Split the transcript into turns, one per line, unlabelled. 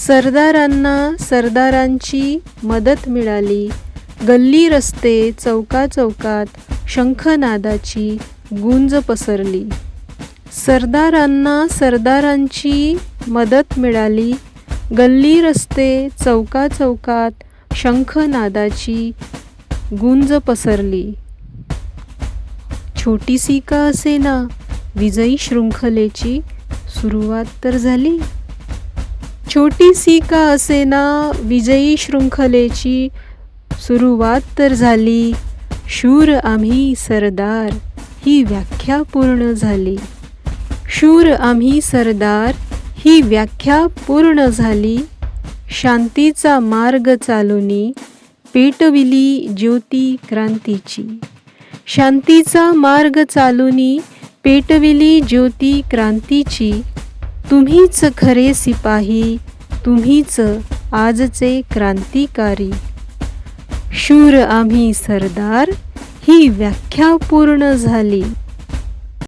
सरदारांना सरदारांची मदत मिळाली. गल्ली रस्ते चौकाचौकात शंखनादाची गुंज पसरली. सरदारांना सरदारांची मदत मिळाली. गल्ली रस्ते चौकाचौकात शंखनादाची गुंज पसरली. छोटीसी का असेना विजयी शृंखलेची सुरुवात तर झाली. छोटीसी का असेना विजयी शृंखलेची सुरुवात तर झाली. शूर आम्ही सरदार ही व्याख्या पूर्ण झाली. शूर आम्ही सरदार ही व्याख्या पूर्ण झाली. शांतीचा मार्ग चालूनी पेटविली ज्योती क्रांतीची. शांतीचा मार्ग चालूनी पेटविली ज्योती क्रांतीची. तुम्हीच खरे सिपाही, तुम्हीच आजचे क्रांतिकारी. शूर आम्ही सरदार ही व्याख्या पूर्ण झाली.